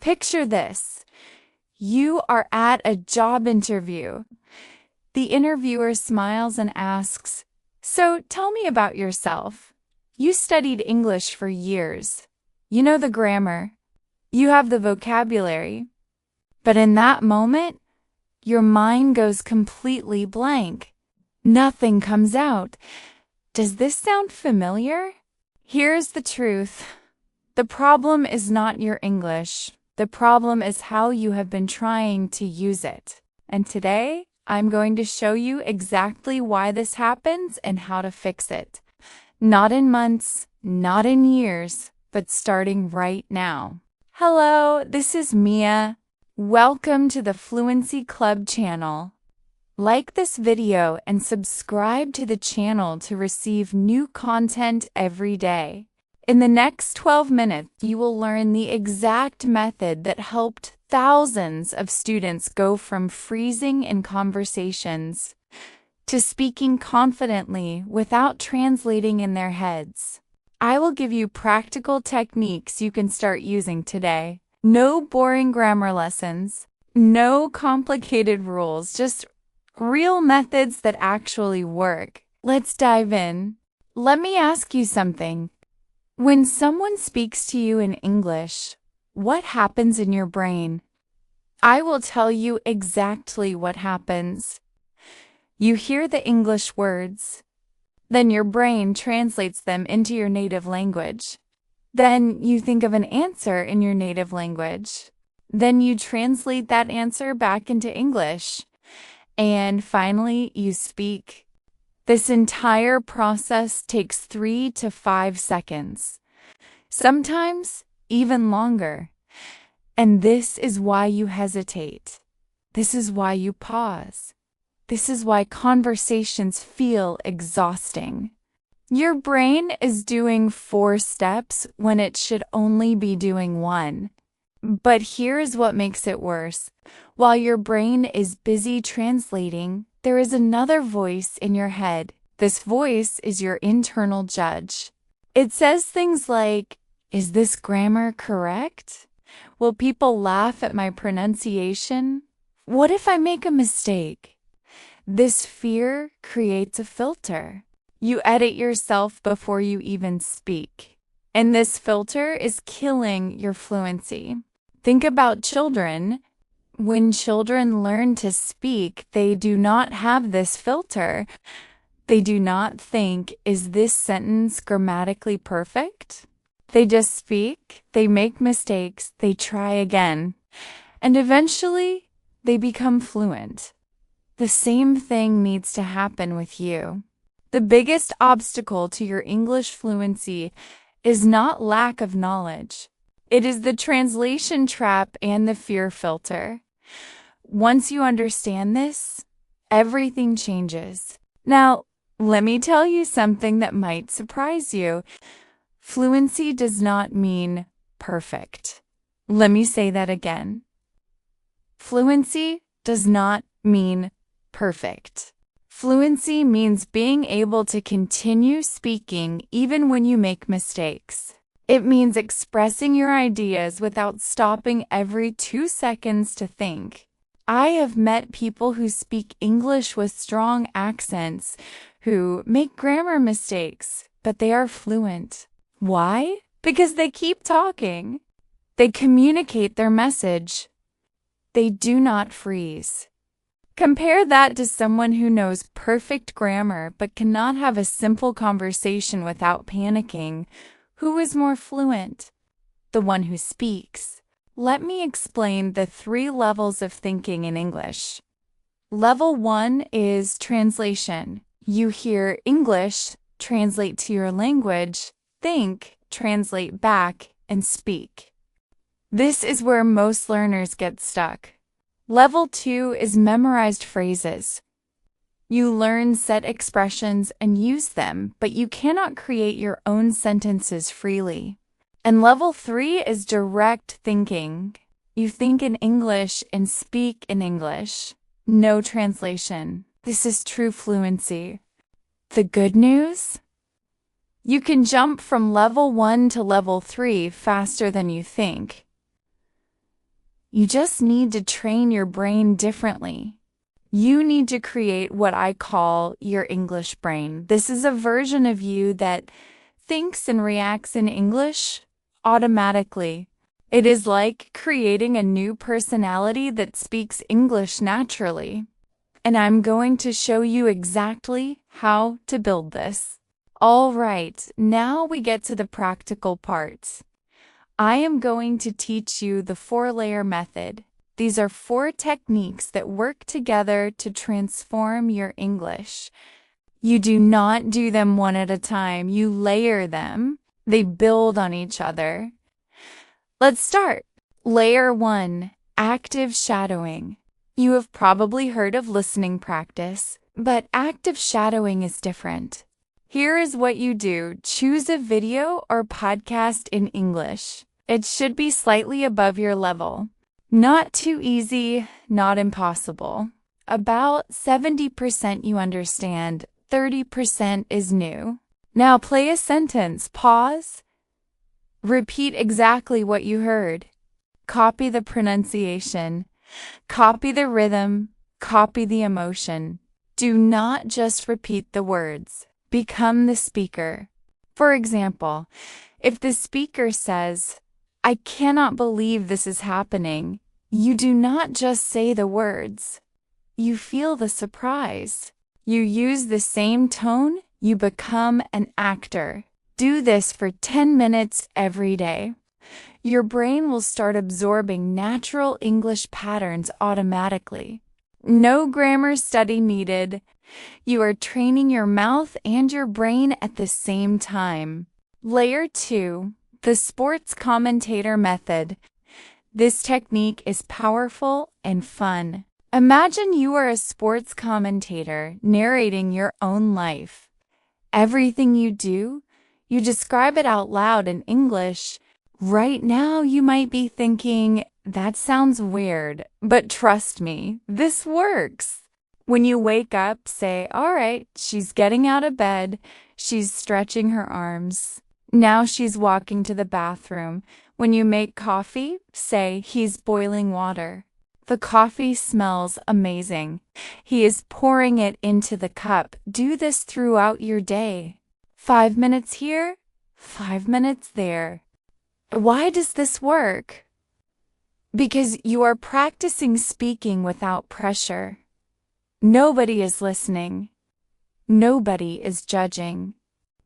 Picture this. You are at a job interview. The interviewer smiles and asks, "So tell me about yourself. You studied English for years. You know the grammar. You have the vocabulary." But in that moment, your mind goes completely blank. Nothing comes out. Does this sound familiar? Here's the truth. The problem is not your English. The problem is how you have been trying to use it. And today, I'm going to show you exactly why this happens and how to fix it. Not in months, not in years, but starting right now. Hello, this is Mia. Welcome to the Fluency Club Channel. Like this video and subscribe to the channel to receive new content every day. In the next 12 minutes, you will learn the exact method that helped thousands of students go from freezing in conversations to speaking confidently without translating in their heads. I will give you practical techniques you can start using today. No boring grammar lessons, no complicated rules, just real methods that actually work. Let's dive in. Let me ask you something. When someone speaks to you in English, what happens in your brain? I will tell you exactly what happens. You hear the English words. Then your brain translates them into your native language. Then you think of an answer in your native language. Then you translate that answer back into English. And finally, you speak. This entire process takes 3 to 5 seconds. Sometimes even longer. And this is why you hesitate. This is why you pause. This is why conversations feel exhausting. Your brain is doing 4 steps when it should only be doing 1. But here's what makes it worse. While your brain is busy translating, there is another voice in your head. This voice is your internal judge. It says things like, "Is this grammar correct? Will people laugh at my pronunciation? What if I make a mistake?" This fear creates a filter. You edit yourself before you even speak. And this filter is killing your fluency. Think about children. When children learn to speak, they do not have this filter. They do not think, "Is this sentence grammatically perfect?" They just speak, they make mistakes, they try again, and eventually they become fluent. The same thing needs to happen with you. The biggest obstacle to your English fluency is not lack of knowledge. It is the translation trap and the fear filter. Once you understand this, everything changes. Now, let me tell you something that might surprise you. Fluency does not mean perfect. Let me say that again. Fluency does not mean perfect. Fluency means being able to continue speaking even when you make mistakes. It means expressing your ideas without stopping every 2 seconds to think. I have met people who speak English with strong accents, who make grammar mistakes, but they are fluent. Why? Because they keep talking. They communicate their message. They do not freeze. Compare that to someone who knows perfect grammar but cannot have a simple conversation without panicking. Who is more fluent? The one who speaks. Let me explain the 3 levels of thinking in English. Level 1 is translation. You hear English, translate to your language, think, translate back, and speak. This is where most learners get stuck. Level 2 is memorized phrases. You learn set expressions and use them, but you cannot create your own sentences freely. And level 3 is direct thinking. You think in English and speak in English. No translation. This is true fluency. The good news? You can jump from level 1 to level 3 faster than you think. You just need to train your brain differently. You need to create what I call your English brain. This is a version of you that thinks and reacts in English automatically. It is like creating a new personality that speaks English naturally. And I'm going to show you exactly how to build this. All right, now we get to the practical parts. I am going to teach you the 4-layer method. These are 4 techniques that work together to transform your English. You do not do them one at a time. You layer them. They build on each other. Let's start. Layer 1, active shadowing. You have probably heard of listening practice, but active shadowing is different. Here is what you do. Choose a video or podcast in English. It should be slightly above your level. Not too easy, not impossible. About 70% you understand, 30% is new. Now play a sentence, pause, repeat exactly what you heard. Copy the pronunciation, copy the rhythm, copy the emotion. Do not just repeat the words. Become the speaker. For example, if the speaker says, "I cannot believe this is happening," you do not just say the words. You feel the surprise. You use the same tone, you become an actor. Do this for 10 minutes every day. Your brain will start absorbing natural English patterns automatically. No grammar study needed. You are training your mouth and your brain at the same time. Layer 2, the sports commentator method. This technique is powerful and fun. Imagine you are a sports commentator narrating your own life. Everything you do, you describe it out loud in English. Right now, you might be thinking, that sounds weird, but trust me, this works. When you wake up, say, all right, she's getting out of bed, she's stretching her arms. Now she's walking to the bathroom. When you make coffee, say, he's boiling water. The coffee smells amazing. He is pouring it into the cup. Do this throughout your day. 5 minutes here, 5 minutes there. Why does this work? Because you are practicing speaking without pressure. Nobody is listening. Nobody is judging.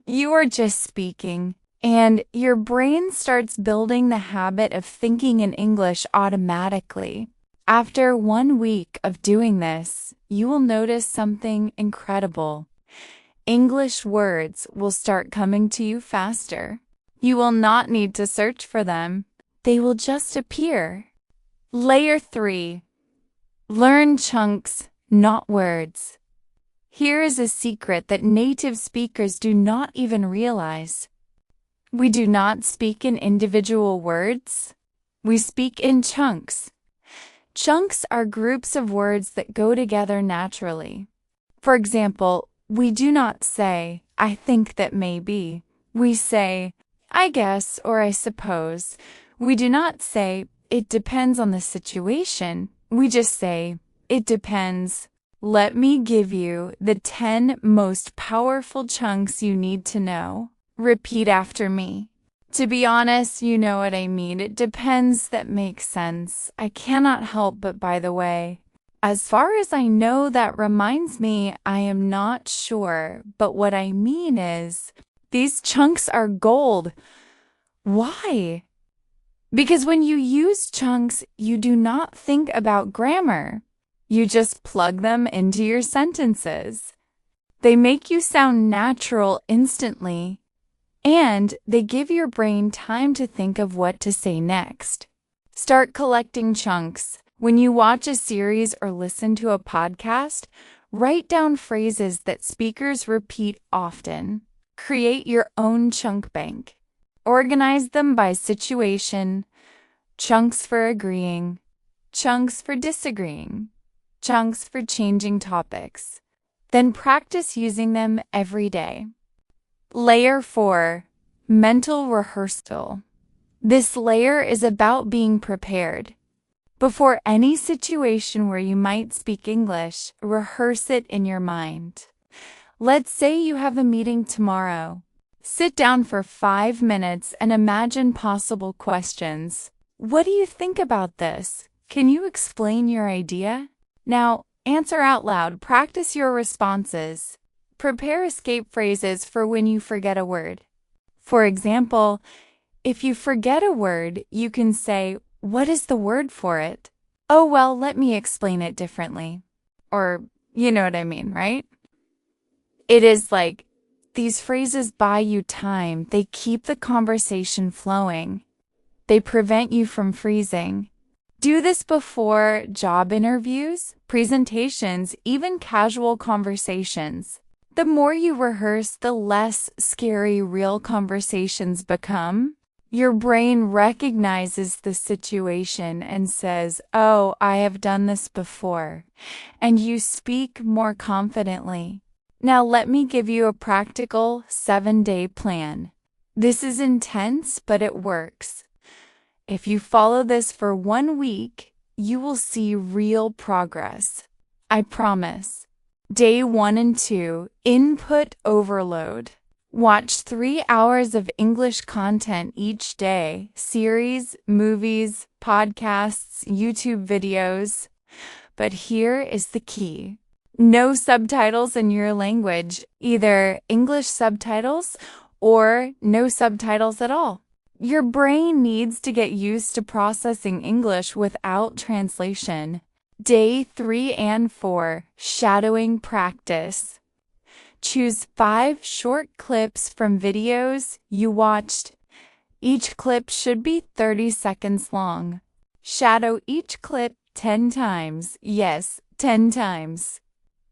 You are just speaking, and your brain starts building the habit of thinking in English automatically. After 1 week of doing this, you will notice something incredible. English words will start coming to you faster. You will not need to search for them. They will just appear. Layer 3. Learn chunks, not words. Here is a secret that native speakers do not even realize. We do not speak in individual words. We speak in chunks. Chunks are groups of words that go together naturally. For example, we do not say, I think that maybe. We say, I guess or I suppose. We do not say, it depends on the situation. We just say, it depends. Let me give you the 10 most powerful chunks you need to know. Repeat after me. To be honest, you know what I mean. It depends that makes sense. I cannot help but by the way. As far as I know, that reminds me, I am not sure. But what I mean is, these chunks are gold. Why? Because when you use chunks, you do not think about grammar. You just plug them into your sentences. They make you sound natural instantly, and they give your brain time to think of what to say next. Start collecting chunks. When you watch a series or listen to a podcast, write down phrases that speakers repeat often. Create your own chunk bank. Organize them by situation, chunks for agreeing, chunks for disagreeing, chunks for changing topics. Then practice using them every day. Layer 4, mental rehearsal. This layer is about being prepared. Before any situation where you might speak English, rehearse it in your mind. Let's say you have a meeting tomorrow. Sit down for 5 minutes and imagine possible questions. What do you think about this? Can you explain your idea? Now, answer out loud. Practice your responses. Prepare escape phrases for when you forget a word. For example, if you forget a word, you can say, "What is the word for it?" "Oh, well, let me explain it differently." Or, you know what I mean, right? It is like these phrases buy you time. They keep the conversation flowing. They prevent you from freezing. Do this before job interviews, presentations, even casual conversations. The more you rehearse, the less scary real conversations become. Your brain recognizes the situation and says, "Oh, I have done this before," and you speak more confidently. Now let me give you a practical 7-day plan. This is intense, but it works. If you follow this for 1 week, you will see real progress. I promise. Day 1 and 2, input overload. Watch 3 hours of English content each day, series, movies, podcasts, YouTube videos. But here is the key. No subtitles in your language, either English subtitles or no subtitles at all. Your brain needs to get used to processing English without translation. Day 3 and 4, shadowing practice. Choose 5 short clips from videos you watched. Each clip should be 30 seconds long. Shadow each clip 10 times. Yes, 10 times.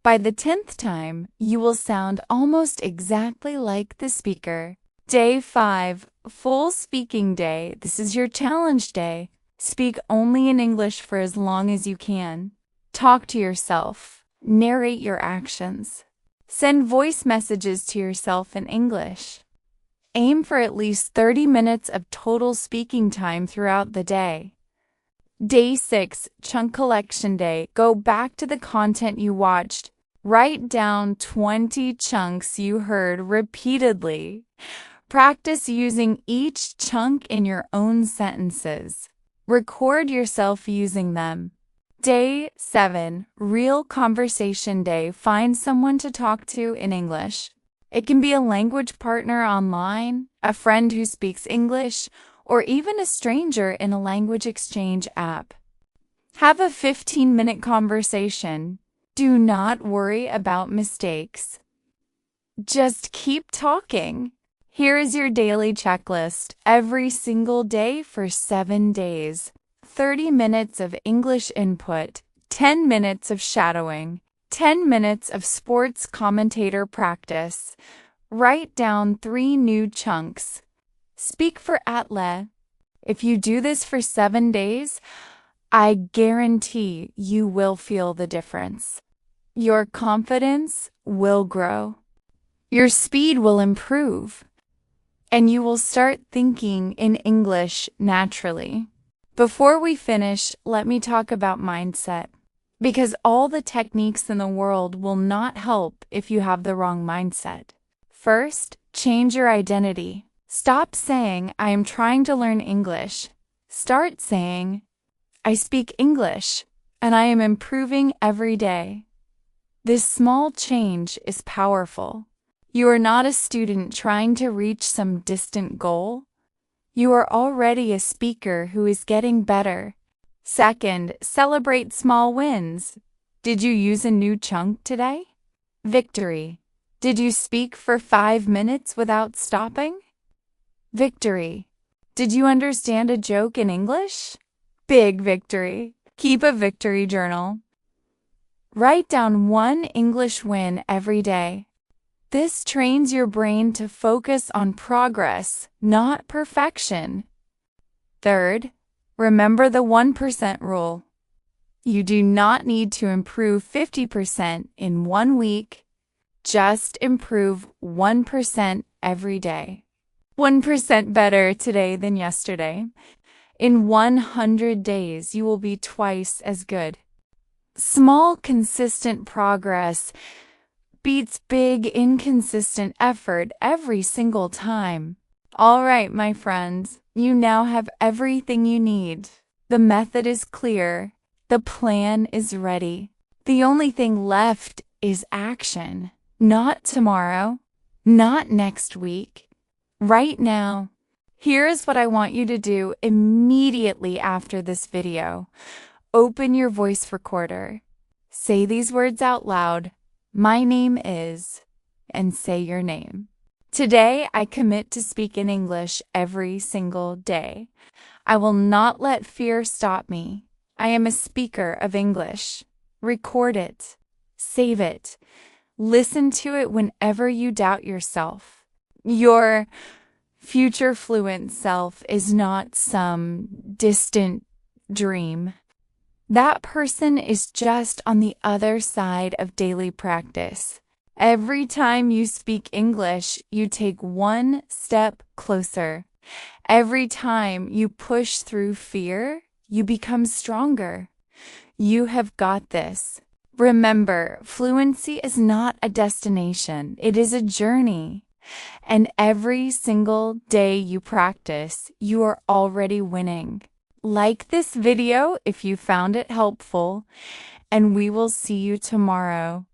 By the 10th time, you will sound almost exactly like the speaker. Day 5, full speaking day. This is your challenge day. Speak only in English for as long as you can. Talk to yourself. Narrate your actions. Send voice messages to yourself in English. Aim for at least 30 minutes of total speaking time throughout the day. Day 6, chunk collection day. Go back to the content you watched. Write down 20 chunks you heard repeatedly. Practice using each chunk in your own sentences. Record yourself using them. Day 7, real conversation day. Find someone to talk to in English. It can be a language partner online, a friend who speaks English, or even a stranger in a language exchange app. Have a 15-minute conversation. Do not worry about mistakes. Just keep talking. Here is your daily checklist every single day for 7 days. 30 minutes of English input, 10 minutes of shadowing, 10 minutes of sports commentator practice. Write down 3 new chunks. Speak for Atle. If you do this for 7 days, I guarantee you will feel the difference. Your confidence will grow. Your speed will improve. And you will start thinking in English naturally. Before we finish, let me talk about mindset. Because all the techniques in the world will not help if you have the wrong mindset. First, change your identity. Stop saying, "I am trying to learn English." Start saying, "I speak English, and I am improving every day." This small change is powerful. You are not a student trying to reach some distant goal. You are already a speaker who is getting better. Second, celebrate small wins. Did you use a new chunk today? Victory. Did you speak for 5 minutes without stopping? Victory. Did you understand a joke in English? Big victory. Keep a victory journal. Write down 1 English win every day. This trains your brain to focus on progress, not perfection. Third, remember the 1% rule. You do not need to improve 50% in 1 week. Just improve 1% every day. 1% better today than yesterday. In 100 days, you will be twice as good. Small, consistent progress beats big, inconsistent effort every single time. All right, my friends, you now have everything you need. The method is clear. The plan is ready. The only thing left is action. Not tomorrow, not next week, right now. Here is what I want you to do immediately after this video. Open your voice recorder. Say these words out loud. My name is, and say your name. Today, I commit to speak in English every single day. I will not let fear stop me. I am a speaker of English. Record it. Save it. Listen to it whenever you doubt yourself. Your future fluent self is not some distant dream. That person is just on the other side of daily practice. Every time you speak English, you take one step closer. Every time you push through fear, you become stronger. You have got this. Remember, fluency is not a destination, it is a journey. And every single day you practice, you are already winning. Like this video if you found it helpful, and we will see you tomorrow.